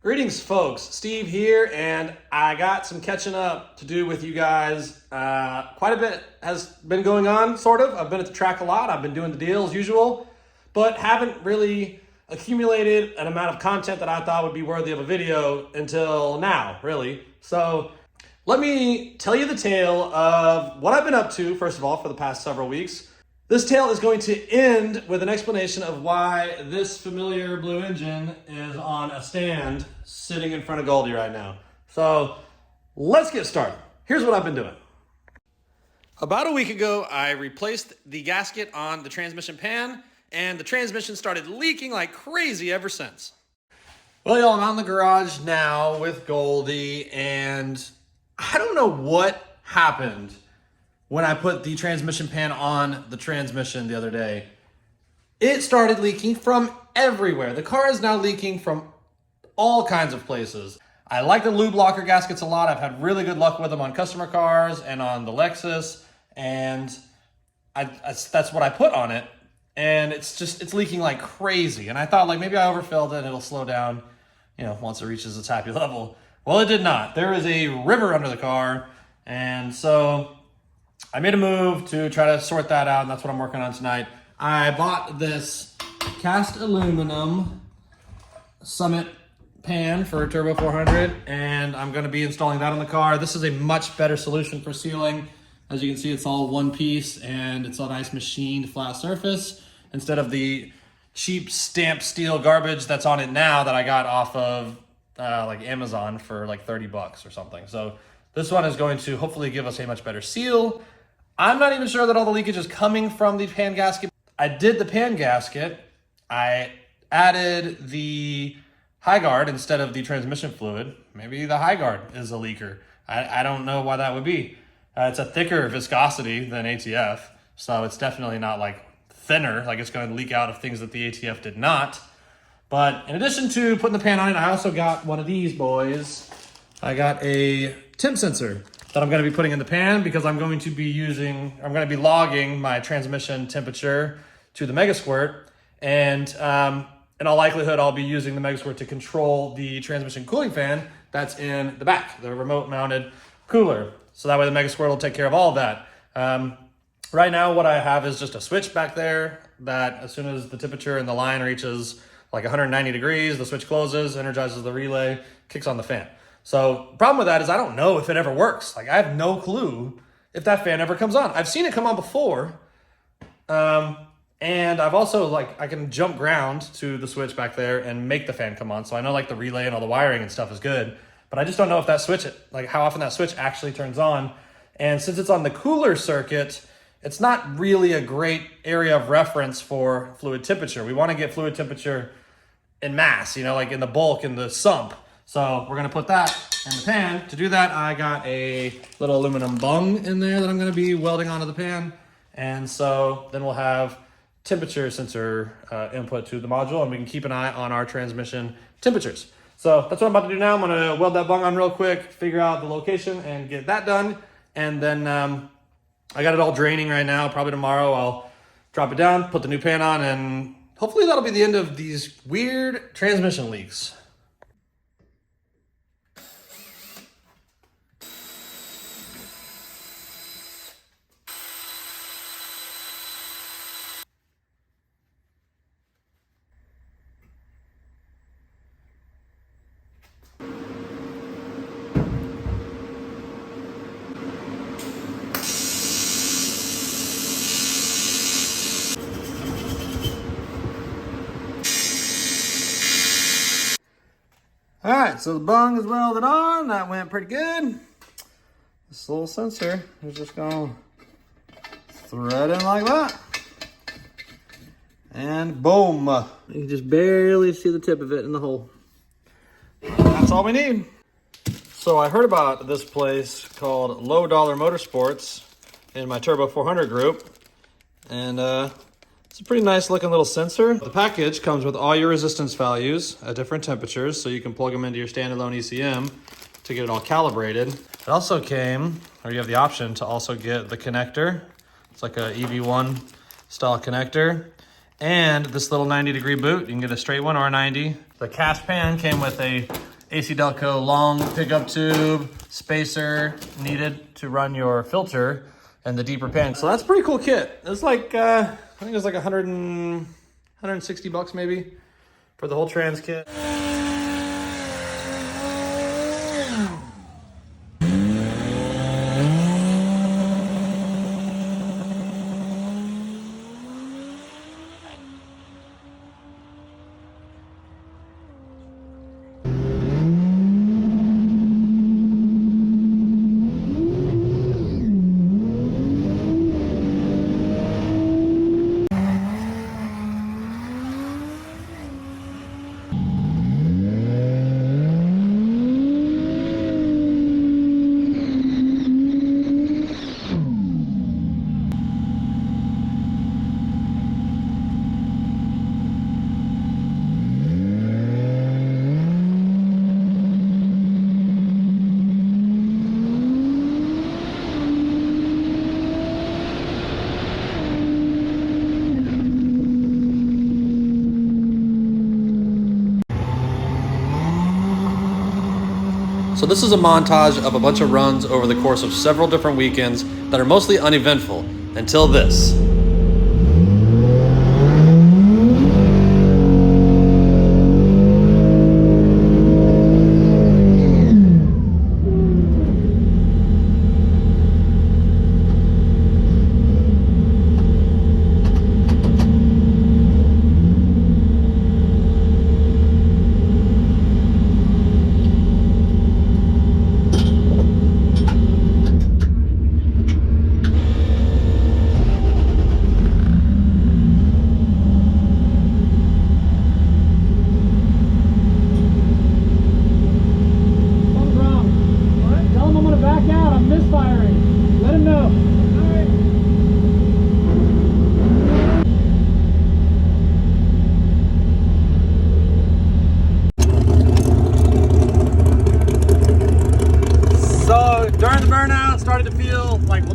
Greetings, folks. Steve here, and I got some catching up to do with you guys. Quite a bit has been going on, sort of. I've been at the track a lot. I've been doing the deal as usual, but haven't really accumulated an amount of content that I thought would be worthy of a video until now, really. So let me tell you the tale of what I've been up to, first of all, for the past several weeks. This tale is going to end with an explanation of why this familiar blue engine is on a stand sitting in front of Goldie right now. So let's get started. Here's what I've been doing. About a week ago, I replaced the gasket on the transmission pan, and the transmission started leaking like crazy ever since. Well, y'all, I'm out in the garage now with Goldie, and I don't know what happened when I put the transmission pan on the transmission the other day. It started leaking from everywhere. The car is now leaking from all kinds of places. I like the lube locker gaskets a lot. I've had really good luck with them on customer cars and on the Lexus, and that's what I put on it. And it's leaking like crazy. And I thought like maybe I overfilled it and it'll slow down, once it reaches its happy level. Well, it did not. There is a river under the car, and so I made a move to try to sort that out, and that's what I'm working on tonight. I bought this cast aluminum Summit pan for a Turbo 400, and I'm going to be installing that on the car. This is a much better solution for sealing. As you can see, it's all one piece, and it's a nice machined flat surface instead of the cheap stamped steel garbage that's on it now that I got off of like Amazon for like 30 bucks or something. So this one is going to hopefully give us a much better seal. I'm not even sure that all the leakage is coming from the pan gasket. I did the pan gasket. I added the high guard instead of the transmission fluid. Maybe the high guard is a leaker. I don't know why that would be. It's a thicker viscosity than ATF, so it's definitely not like thinner, like it's going to leak out of things that the ATF did not. But in addition to putting the pan on it, I also got one of these boys. I got a temp sensor that I'm going to be putting in the pan because I'm going to be logging my transmission temperature to the Megasquirt, and in all likelihood, I'll be using the Megasquirt to control the transmission cooling fan that's in the back, the remote mounted cooler. So that way the Megasquirt will take care of all of that. Right now, what I have is just a switch back there that as soon as the temperature in the line reaches like 190 degrees, the switch closes, energizes the relay, kicks on the fan. So the problem with that is I don't know if it ever works. Like I have no clue if that fan ever comes on. I've seen it come on before. And I've also I can jump ground to the switch back there and make the fan come on. So I know like the relay and all the wiring and stuff is good, but I just don't know if that switch, like how often that switch actually turns on. And since it's on the cooler circuit, it's not really a great area of reference for fluid temperature. We want to get fluid temperature in mass, like in the bulk, in the sump. So we're gonna put that in the pan. To do that, I got a little aluminum bung in there that I'm gonna be welding onto the pan. And so then we'll have temperature sensor input to the module, and we can keep an eye on our transmission temperatures. So that's what I'm about to do now. I'm gonna weld that bung on real quick, figure out the location and get that done. And then I got it all draining right now. Probably tomorrow I'll drop it down, put the new pan on, and hopefully that'll be the end of these weird transmission leaks. All right, so the bung is welded on. That went pretty good. This little sensor is just gonna thread in like that. And boom. You can just barely see the tip of it in the hole. That's all we need. So I heard about this place called Low Dollar Motorsports in my Turbo 400 group. And it's a pretty nice looking little sensor. The package comes with all your resistance values at different temperatures, so you can plug them into your standalone ECM to get it all calibrated. It also came, or you have the option to also get the connector. It's like a EV1 style connector. And this little 90-degree boot. You can get a straight one or a 90. The cast pan came with a AC Delco long pickup tube, spacer needed to run your filter, and the deeper pan. So that's a pretty cool kit. It's like, I think it's like 160 bucks maybe for the whole trans kit. So this is a montage of a bunch of runs over the course of several different weekends that are mostly uneventful until this.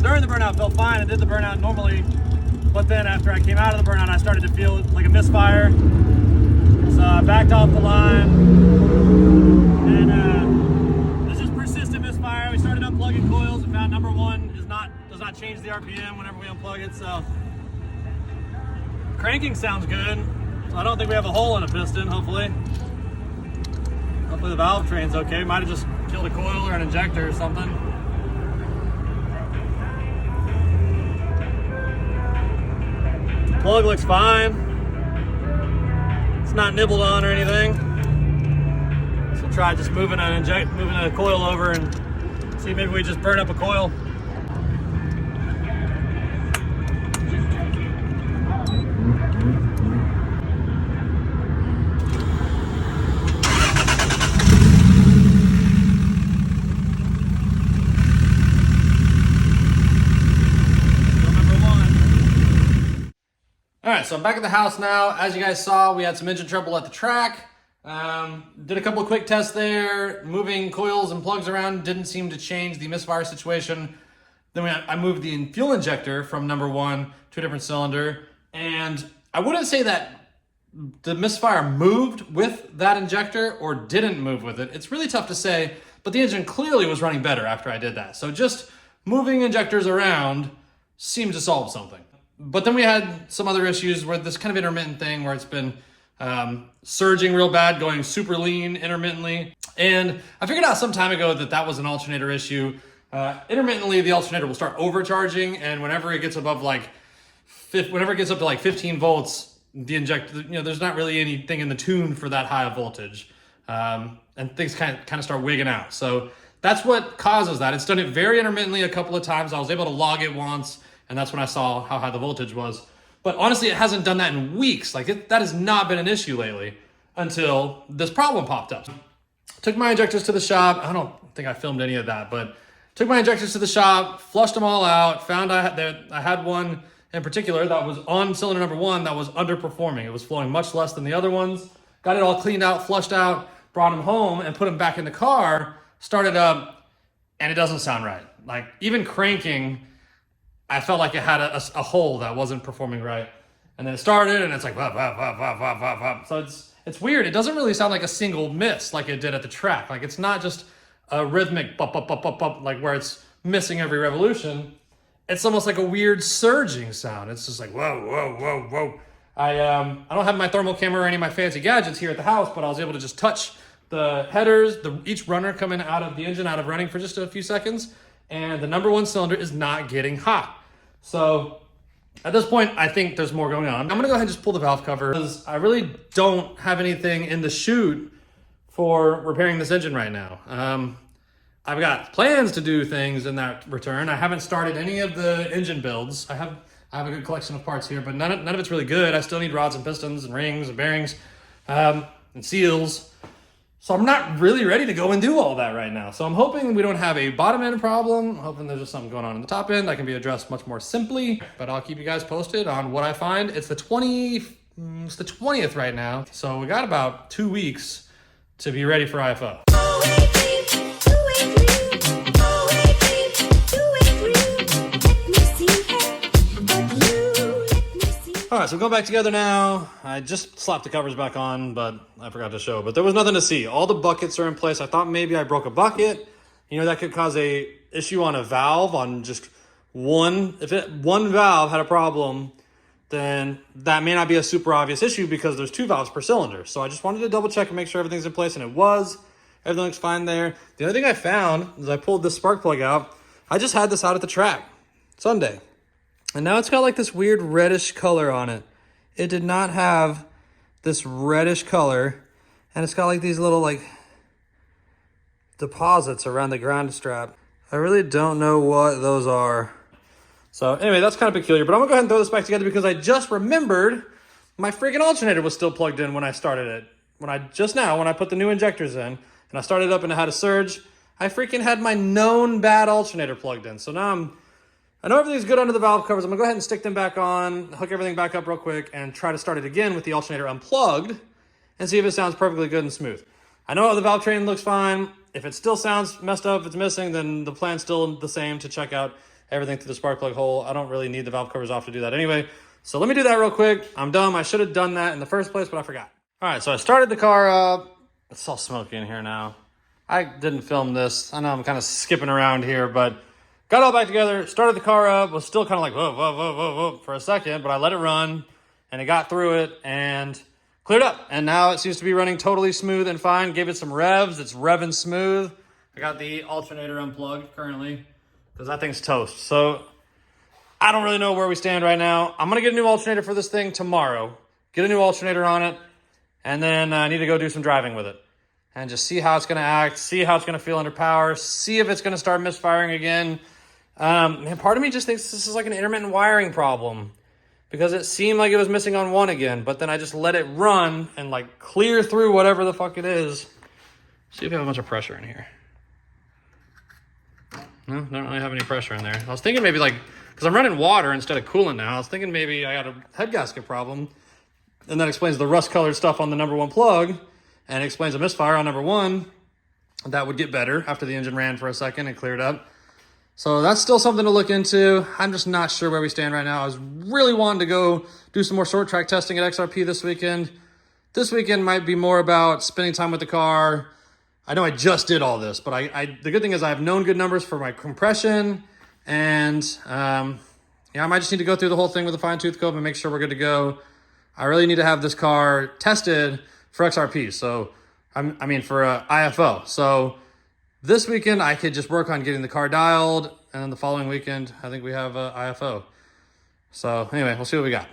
During the burnout felt fine. I did the burnout normally, but then after I came out of the burnout, I started to feel like a misfire. So I backed off the line, and this is persistent misfire. We started unplugging coils and found number one does not change the RPM whenever we unplug it. So cranking sounds good. So I don't think we have a hole in a piston. Hopefully the valve train's okay. Might have just killed a coil or an injector or something. Plug looks fine. It's not nibbled on or anything. So try just moving a coil over and see maybe we just burn up a coil. All right, so I'm back at the house now. As you guys saw, we had some engine trouble at the track. Did a couple of quick tests there. Moving coils and plugs around didn't seem to change the misfire situation. Then I moved the fuel injector from number one to a different cylinder. And I wouldn't say that the misfire moved with that injector or didn't move with it. It's really tough to say, but the engine clearly was running better after I did that. So just moving injectors around seemed to solve something. But then we had some other issues where this kind of intermittent thing where it's been surging real bad, going super lean intermittently. And I figured out some time ago that was an alternator issue. Intermittently, the alternator will start overcharging, and whenever it gets above whenever it gets up to like 15 volts, the injector, there's not really anything in the tune for that high of voltage. And things kind of start wigging out. So that's what causes that. It's done it very intermittently a couple of times. I was able to log it once, and that's when I saw how high the voltage was. But honestly, it hasn't done that in weeks. That has not been an issue lately until this problem popped up. Took my injectors to the shop. I don't think I filmed any of that, but took my injectors to the shop, flushed them all out, found I had one in particular that was on cylinder number one that was underperforming. It was flowing much less than the other ones. Got it all cleaned out, flushed out, brought them home and put them back in the car, started up, and it doesn't sound right. Even cranking, I felt like it had a hole that wasn't performing right. And then it started, and it's like, wop, wop, wop, wop, wop, wop, wop. So it's weird. It doesn't really sound like a single miss like it did at the track. Like, it's not just a rhythmic bop, bop, bop, bop, bop, like where it's missing every revolution. It's almost like a weird surging sound. It's just like, whoa, whoa, whoa, whoa. I don't have my thermal camera or any of my fancy gadgets here at the house, but I was able to just touch the headers, each runner coming out of the engine, out of running for just a few seconds, and the number one cylinder is not getting hot. So at this point, I think there's more going on. I'm gonna go ahead and just pull the valve cover because I really don't have anything in the chute for repairing this engine right now. I've got plans to do things in that return. I haven't started any of the engine builds. I have a good collection of parts here, but none of it's really good. I still need rods and pistons and rings and bearings and seals. So I'm not really ready to go and do all that right now. So I'm hoping we don't have a bottom end problem. I'm hoping there's just something going on in the top end that can be addressed much more simply, but I'll keep you guys posted on what I find. It's the 20th right now. So we got about 2 weeks to be ready for IFO. All right, so we're going back together now. I just slapped the covers back on, but I forgot to show. But there was nothing to see. All the buckets are in place. I thought maybe I broke a bucket. You know, that could cause a issue on a valve, on just one. If one valve had a problem, then that may not be a super obvious issue because there's 2 valves per cylinder. So I just wanted to double check and make sure everything's in place, and it was. Everything looks fine there. The other thing I found is I pulled this spark plug out. I just had this out at the track Sunday. And now it's got like this weird reddish color on it. It did not have this reddish color. And it's got like these little like deposits around the ground strap. I really don't know what those are. So anyway, that's kind of peculiar. But I'm gonna go ahead and throw this back together because I just remembered my freaking alternator was still plugged in when I started it. When I put the new injectors in and I started up and it had a surge, I freaking had my known bad alternator plugged in. So now I know everything's good under the valve covers. I'm gonna go ahead and stick them back on, hook everything back up real quick, and try to start it again with the alternator unplugged and see if it sounds perfectly good and smooth. I know the valve train looks fine. If it still sounds messed up, if it's missing, then the plan's still the same to check out everything through the spark plug hole. I don't really need the valve covers off to do that anyway. So let me do that real quick. I'm dumb. I should have done that in the first place, but I forgot. All right, so I started the car up. It's all smoky in here now. I didn't film this. I know I'm kind of skipping around here, but got it all back together, started the car up, was still kind of like, whoa, whoa, whoa, whoa, whoa, for a second, but I let it run, and it got through it, and cleared up. And now it seems to be running totally smooth and fine. Gave it some revs. It's revving smooth. I got the alternator unplugged currently, because that thing's toast. So I don't really know where we stand right now. I'm going to get a new alternator for this thing tomorrow. Get a new alternator on it, and then I need to go do some driving with it. And just see how it's going to act, see how it's going to feel under power, see if it's going to start misfiring again. Man, part of me just thinks this is like an intermittent wiring problem because it seemed like it was missing on one again, but then I just let it run and like clear through whatever the fuck it is. See if we have a bunch of pressure in here. No, don't really have any pressure in there. I was thinking maybe like, because I'm running water instead of coolant now, I was thinking maybe I got a head gasket problem, and that explains the rust colored stuff on the number one plug, and it explains a misfire on number one. That would get better after the engine ran for a second and cleared up. So that's still something to look into. I'm just not sure where we stand right now. I was really wanting to go do some more short track testing at XRP this weekend. This weekend might be more about spending time with the car. I know I just did all this, but the good thing is I have known good numbers for my compression, and I might just need to go through the whole thing with a fine tooth comb and make sure we're good to go. I really need to have this car tested for XRP. So for IFO. So this weekend, I could just work on getting the car dialed, and then the following weekend, I think we have IFO. So anyway, we'll see what we got.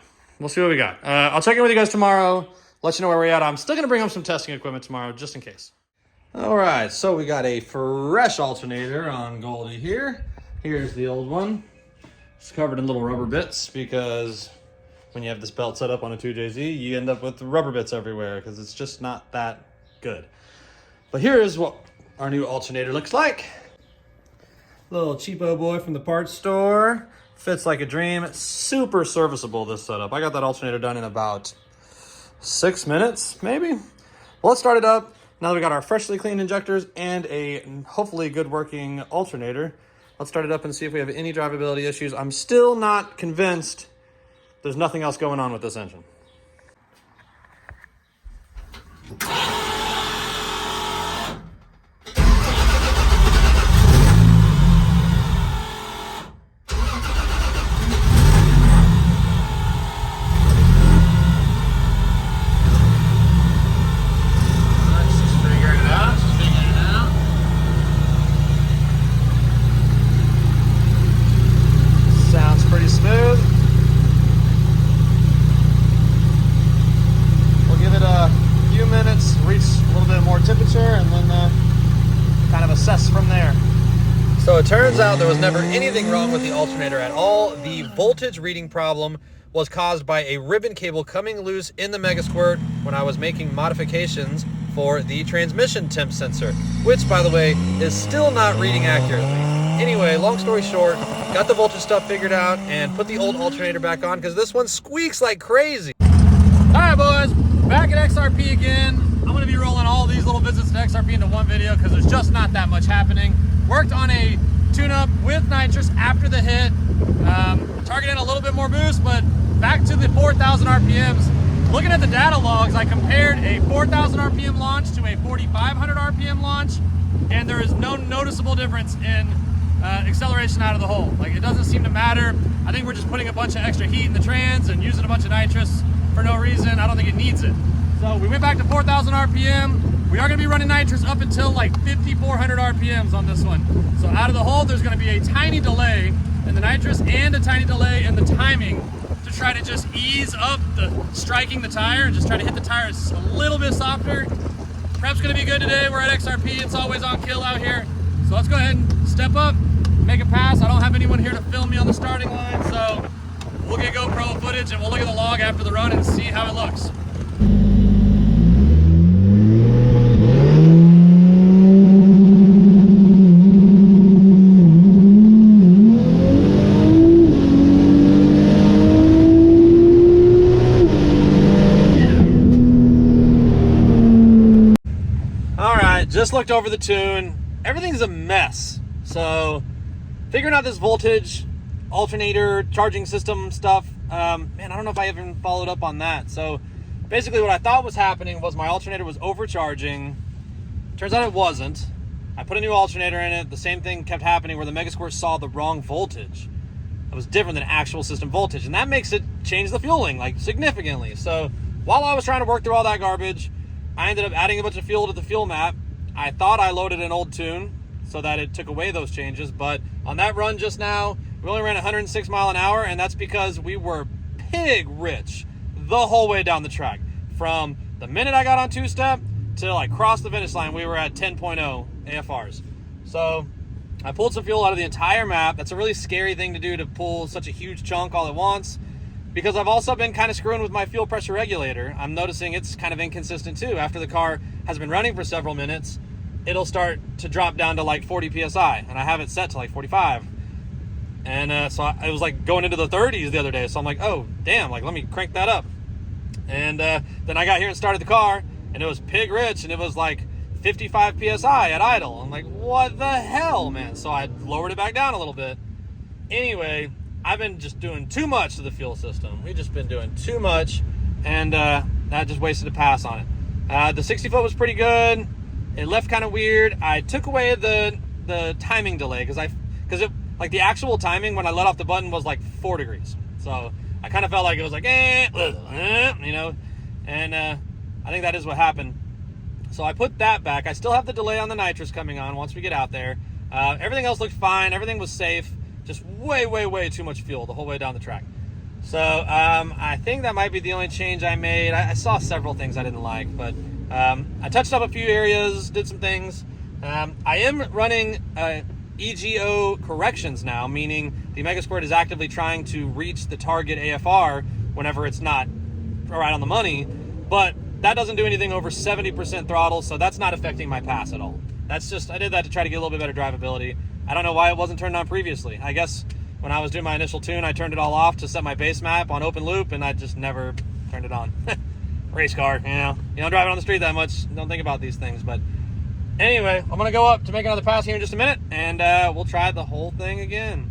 I'll check in with you guys tomorrow, let you know where we're at. I'm still going to bring up some testing equipment tomorrow, just in case. All right, so we got a fresh alternator on Goldie here. Here's the old one. It's covered in little rubber bits because when you have this belt set up on a 2JZ, you end up with rubber bits everywhere because it's just not that good. But here is what our new alternator looks like. Little cheapo boy from the parts store. Fits like a dream. Super serviceable, this setup. I got that alternator done in about 6 minutes, maybe. Well, let's start it up. Now that we got our freshly cleaned injectors and a hopefully good working alternator, let's start it up and see if we have any drivability issues. I'm still not convinced there's nothing else going on with this engine. From there. So it turns out there was never anything wrong with the alternator at all. The voltage reading problem was caused by a ribbon cable coming loose in the Megasquirt when I was making modifications for the transmission temp sensor, which, by the way, is still not reading accurately. Anyway, long story short, got the voltage stuff figured out and put the old alternator back on because this one squeaks like crazy. All right, boys, back at XRP again. I'm going to be rolling all these little visits to XRP into one video because there's just not that much happening. Worked on a tune-up with nitrous after the hit. Targeting a little bit more boost, but back to the 4,000 RPMs. Looking at the data logs, I compared a 4,000 RPM launch to a 4,500 RPM launch, and there is no noticeable difference in acceleration out of the hole. Like, it doesn't seem to matter. I think we're just putting a bunch of extra heat in the trans and using a bunch of nitrous for no reason. I don't think it needs it. So we went back to 4,000 RPM. We are going to be running nitrous up until like 5,400 RPMs on this one. So out of the hole, there's going to be a tiny delay in the nitrous and a tiny delay in the timing to try to just ease up the striking the tire and just try to hit the tires a little bit softer. Prep's going to be good today. We're at XRP. It's always on kill out here. So let's go ahead and step up, make a pass. I don't have anyone here to film me on the starting line, so we'll get GoPro footage and we'll look at the log after the run and see how it looks. Just looked over the tune. Everything's a mess. So figuring out this voltage, alternator, charging system stuff, man, I don't know if I even followed up on that. So basically what I thought was happening was my alternator was overcharging. Turns out it wasn't. I put a new alternator in it. The same thing kept happening where the Megasquirt saw the wrong voltage. It was different than actual system voltage, and that makes it change the fueling like significantly. So while I was trying to work through all that garbage, I ended up adding a bunch of fuel to the fuel map. I thought I loaded an old tune so that it took away those changes, but on that run just now, we only ran 106 mile an hour, and that's because we were pig rich the whole way down the track. From the minute I got on two-step till I crossed the finish line, we were at 10.0 AFRs. So I pulled some fuel out of the entire map. That's a really scary thing to do, to pull such a huge chunk all at once, because I've also been kind of screwing with my fuel pressure regulator. I'm noticing it's kind of inconsistent too. After the car has been running for several minutes, it'll start to drop down to like 40 PSI, and I have it set to like 45. And so I was like going into the 30s the other day. So I'm like, oh, damn, like let me crank that up. And then I got here and started the car, and it was pig rich, and it was like 55 PSI at idle. I'm like, what the hell, man? So I lowered it back down a little bit. Anyway, I've been just doing too much to the fuel system. We've just been doing too much, and that just wasted a pass on it. The 60 foot was pretty good. It left kind of weird. I took away the timing delay because it like the actual timing when I let off the button was like 4 degrees. So I kind of felt like it was like you know, and I think that is what happened. So I put that back. I still have the delay on the nitrous coming on once we get out there. Everything else looked fine. Everything was safe. Just way too much fuel the whole way down the track. So I think that might be the only change I made. I saw several things I didn't like, but I touched up a few areas, did some things. I am running EGO corrections now, meaning the Megasquirt is actively trying to reach the target AFR whenever it's not right on the money, but that doesn't do anything over 70% throttle, so that's not affecting my pass at all. That's just, I did that to try to get a little bit better drivability. I don't know why it wasn't turned on previously. I guess when I was doing my initial tune, I turned it all off to set my base map on open loop, and I just never turned it on. Race car, you know. You don't drive it on the street that much, don't think about these things. But anyway, I'm going to go up to make another pass here in just a minute, and we'll try the whole thing again.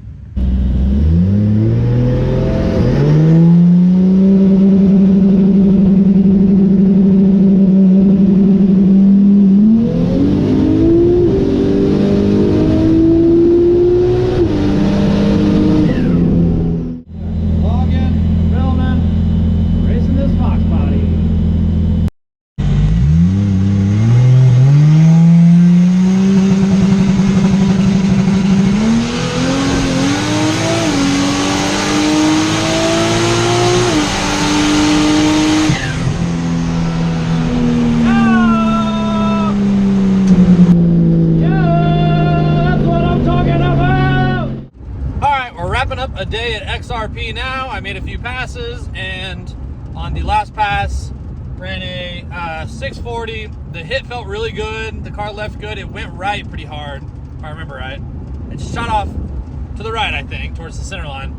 RP now. I made a few passes, and on the last pass, ran a 640. The hit felt really good. The car left good. It went right pretty hard, if I remember right. It shot off to the right, I think, towards the center line.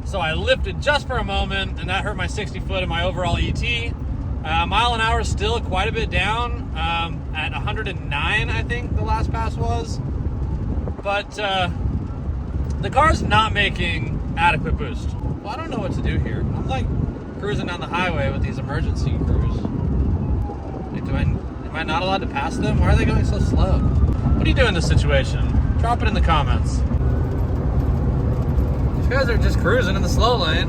So I lifted just for a moment, and that hurt my 60 foot and my overall ET. Mile an hour is still quite a bit down, at 109, I think the last pass was. But the car's not making adequate boost. Well, I don't know what to do here. I'm like cruising down the highway with these emergency crews. Like, am I not allowed to pass them? Why are they going so slow? What do you do in this situation? Drop it in the comments. These guys are just cruising in the slow lane.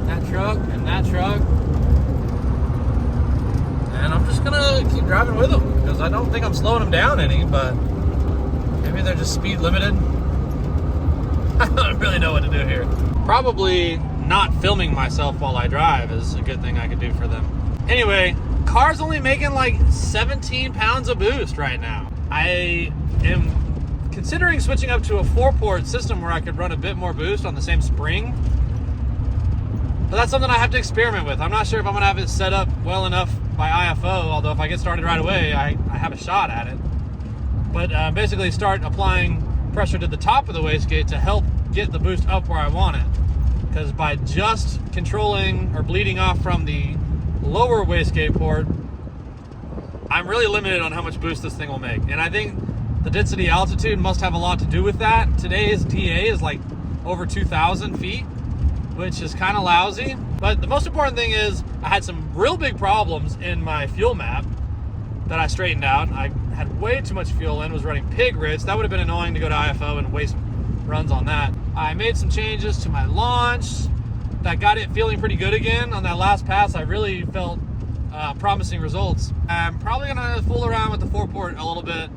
That truck and that truck. And I'm just gonna keep driving with them because I don't think I'm slowing them down any, but maybe they're just speed limited. I don't really know what to do here. Probably not filming myself while I drive is a good thing I could do for them. Anyway, car's only making like 17 pounds of boost right now. I am considering switching up to a 4-port system where I could run a bit more boost on the same spring. But that's something I have to experiment with. I'm not sure if I'm gonna have it set up well enough by IFO, although if I get started right away, I have a shot at it. But basically start applying pressure to the top of the wastegate to help get the boost up where I want it. Because by just controlling or bleeding off from the lower wastegate port, I'm really limited on how much boost this thing will make. And I think the density altitude must have a lot to do with that. Today's TA is like over 2,000 feet, which is kind of lousy. But the most important thing is I had some real big problems in my fuel map that I straightened out. I had way too much fuel in, was running pig rich. That would have been annoying to go to IFO and waste runs on that. I made some changes to my launch that got it feeling pretty good again. On that last pass, I really felt promising results. I'm probably gonna fool around with the 4-port a little bit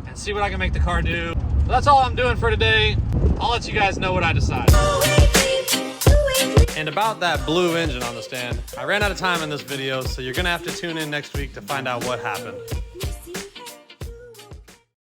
and see what I can make the car do. But that's all I'm doing for today. I'll let you guys know what I decide. And about that blue engine on the stand, I ran out of time in this video, so you're gonna have to tune in next week to find out what happened.